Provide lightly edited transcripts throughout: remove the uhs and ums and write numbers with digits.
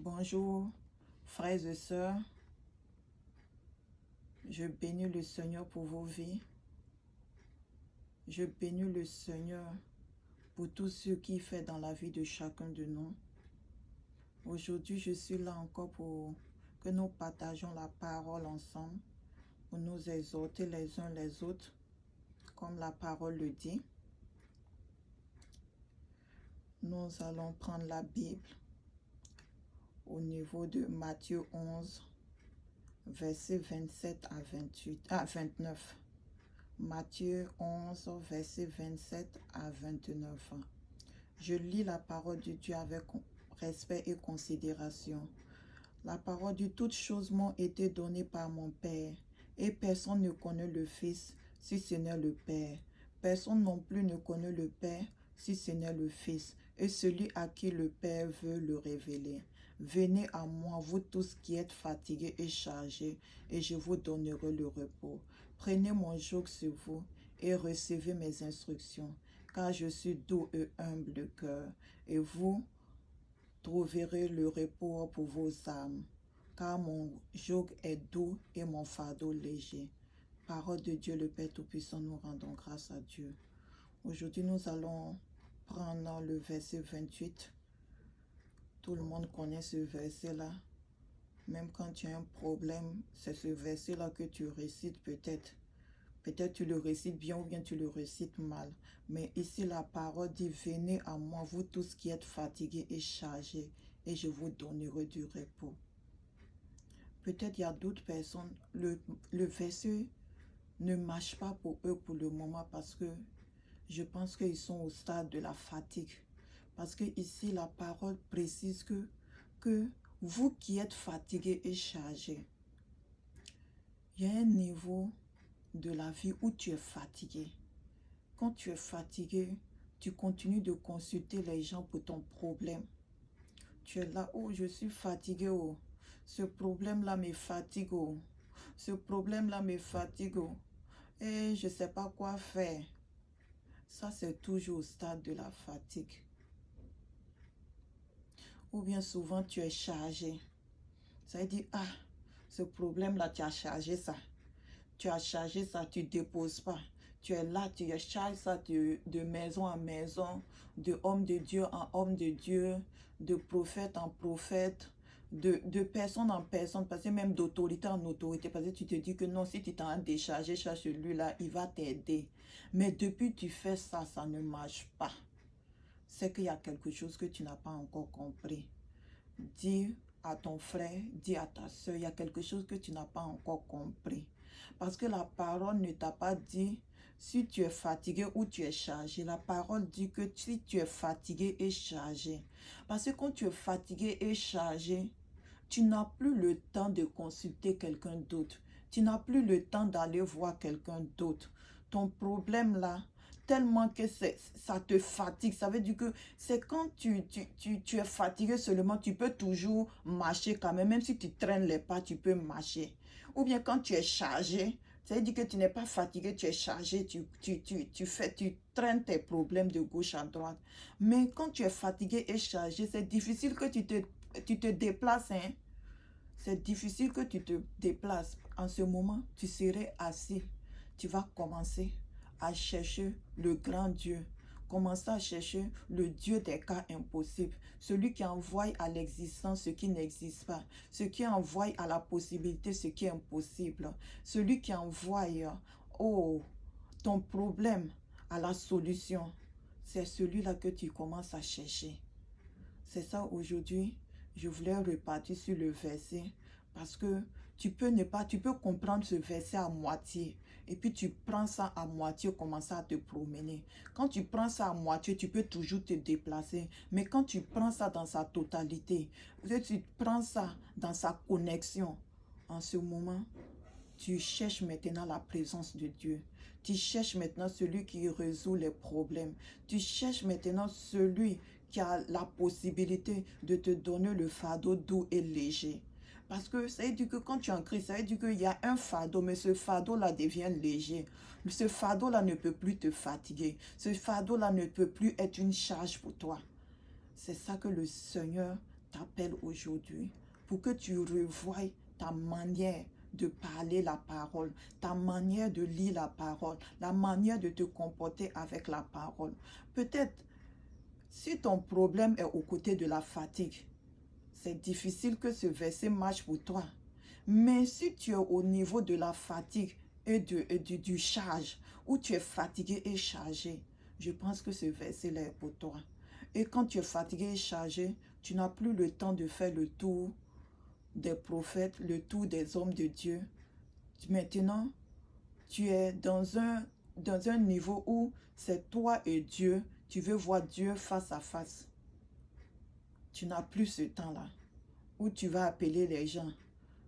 Bonjour, frères et sœurs. Je bénis le Seigneur pour vos vies. Je bénis le Seigneur pour tout ce qu'il fait dans la vie de chacun de nous. Aujourd'hui, je suis là encore pour que nous partageons la parole ensemble, pour nous exhorter les uns les autres, comme la parole le dit. Nous allons prendre la Bible au niveau de Matthieu 11, versets 27 à 29. Matthieu 11, versets 27 à 29. Je lis la parole de Dieu avec respect et considération. La parole dit: toutes choses m'ont été données par mon Père, et personne ne connaît le Fils si ce n'est le Père. Personne non plus ne connaît le Père si ce n'est le Fils, et celui à qui le Père veut le révéler. Venez à moi, vous tous qui êtes fatigués et chargés, et je vous donnerai le repos. Prenez mon joug sur vous et recevez mes instructions, car je suis doux et humble de cœur, et vous trouverez le repos pour vos âmes, car mon joug est doux et mon fardeau léger. Parole de Dieu le Père Tout-Puissant, nous rendons grâce à Dieu. Aujourd'hui, nous allons prendre le verset 28. Tout le monde connaît ce verset-là. Même quand tu as un problème, c'est ce verset-là que tu récites peut-être. Peut-être tu le récites bien ou bien tu le récites mal. Mais ici, la parole dit: venez à moi, vous tous qui êtes fatigués et chargés, et je vous donnerai du repos. Peut-être il y a d'autres personnes, le verset ne marche pas pour eux pour le moment, parce que je pense qu'ils sont au stade de la fatigue. Parce que ici, la parole précise que vous qui êtes fatigués et chargés, il y a un niveau de la vie où tu es fatigué. Quand tu es fatigué, tu continues de consulter les gens pour ton problème. Tu es là: oh, je suis fatigué, oh, ce problème-là me fatigue, oh, ce problème-là me fatigue, oh, et je ne sais pas quoi faire. Ça, c'est toujours au stade de la fatigue. Ou bien souvent, tu es chargé. Ça veut dire: ah, ce problème-là, tu as chargé ça. Tu as chargé ça, tu ne déposes pas. Tu es là, tu charges ça de maison en maison, de homme de Dieu en homme de Dieu, de prophète en prophète, de personne en personne, parce que même d'autorité en autorité, parce que tu te dis que non, si tu t'en as déchargé sur celui-là, il va t'aider. Mais depuis que tu fais ça, ça ne marche pas. C'est qu'il y a quelque chose que tu n'as pas encore compris. Dis à ton frère, dis à ta soeur, il y a quelque chose que tu n'as pas encore compris. Parce que la parole ne t'a pas dit si tu es fatigué ou tu es chargé. La parole dit que si tu es fatigué et chargé. Parce que quand tu es fatigué et chargé, tu n'as plus le temps de consulter quelqu'un d'autre. Tu n'as plus le temps d'aller voir quelqu'un d'autre. Ton problème là, tellement que ça te fatigue. Ça veut dire que c'est quand tu es fatigué seulement, tu peux toujours marcher quand même. Même si tu traînes les pas, tu peux marcher. Ou bien quand tu es chargé, ça veut dire que tu n'es pas fatigué, tu es chargé, tu traînes tes problèmes de gauche à droite. Mais quand tu es fatigué et chargé, c'est difficile que tu te déplaces. Hein? C'est difficile que tu te déplaces. En ce moment, tu serais assis. Tu vas commencer à chercher le grand Dieu. Commencer à chercher le Dieu des cas impossibles. Celui qui envoie à l'existence ce qui n'existe pas. Celui qui envoie à la possibilité ce qui est impossible. Celui qui envoie, oh, ton problème à la solution. C'est celui-là que tu commences à chercher. C'est ça aujourd'hui. Je voulais repartir sur le verset parce que tu peux comprendre ce verset à moitié et puis tu prends ça à moitié, commencer à te promener. Quand tu prends ça à moitié, tu peux toujours te déplacer. Mais quand tu prends ça dans sa totalité, tu prends ça dans sa connexion, en ce moment, tu cherches maintenant la présence de Dieu. Tu cherches maintenant celui qui résout les problèmes. Tu cherches maintenant celui qui a la possibilité de te donner le fardeau doux et léger. Parce que ça veut dire que quand tu es en Christ, ça veut dire qu'il y a un fardeau, mais ce fardeau-là devient léger. Ce fardeau-là ne peut plus te fatiguer. Ce fardeau-là ne peut plus être une charge pour toi. C'est ça que le Seigneur t'appelle aujourd'hui pour que tu revoies ta manière de parler la parole, ta manière de lire la parole, la manière de te comporter avec la parole. Peut-être, si ton problème est aux côtés de la fatigue, c'est difficile que ce verset marche pour toi. Mais si tu es au niveau de la fatigue et du charge, où tu es fatigué et chargé, je pense que ce verset-là est pour toi. Et quand tu es fatigué et chargé, tu n'as plus le temps de faire le tour des prophètes, le tour des hommes de Dieu. Maintenant, tu es dans un niveau où c'est toi et Dieu. Tu veux voir Dieu face à face. Tu n'as plus ce temps-là où tu vas appeler les gens.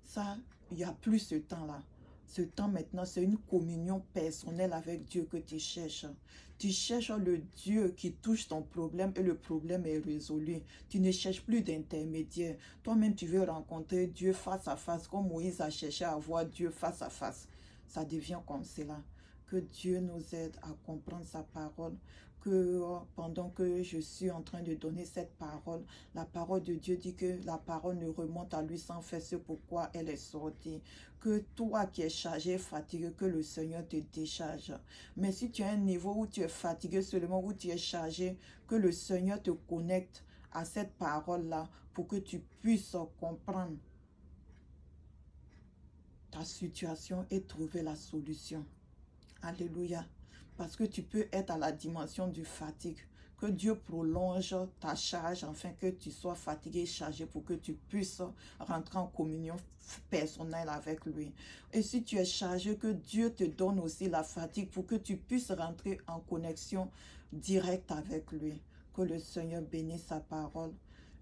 Ça, il n'y a plus ce temps-là. Ce temps maintenant, c'est une communion personnelle avec Dieu que tu cherches. Tu cherches le Dieu qui touche ton problème et le problème est résolu. Tu ne cherches plus d'intermédiaire. Toi-même, tu veux rencontrer Dieu face à face, comme Moïse a cherché à voir Dieu face à face. Ça devient comme cela. Que Dieu nous aide à comprendre sa parole. Que pendant que je suis en train de donner cette parole, la parole de Dieu dit que la parole ne remonte à lui sans faire ce pourquoi elle est sortie. Que toi qui es chargé, fatigué, que le Seigneur te décharge. Mais si tu as un niveau où tu es fatigué seulement, où tu es chargé, que le Seigneur te connecte à cette parole-là pour que tu puisses comprendre ta situation et trouver la solution. Alléluia. Parce que tu peux être à la dimension du fatigue. Que Dieu prolonge ta charge afin que tu sois fatigué et chargé pour que tu puisses rentrer en communion personnelle avec lui. Et si tu es chargé, que Dieu te donne aussi la fatigue pour que tu puisses rentrer en connexion directe avec lui. Que le Seigneur bénisse sa parole.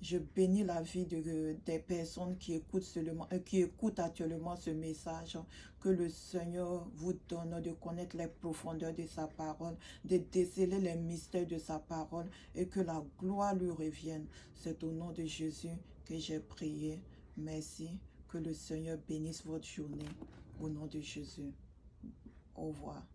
Je bénis la vie des personnes qui écoutent qui écoutent actuellement ce message. Que le Seigneur vous donne de connaître les profondeurs de sa parole, de déceler les mystères de sa parole et que la gloire lui revienne. C'est au nom de Jésus que j'ai prié. Merci. Que le Seigneur bénisse votre journée. Au nom de Jésus. Au revoir.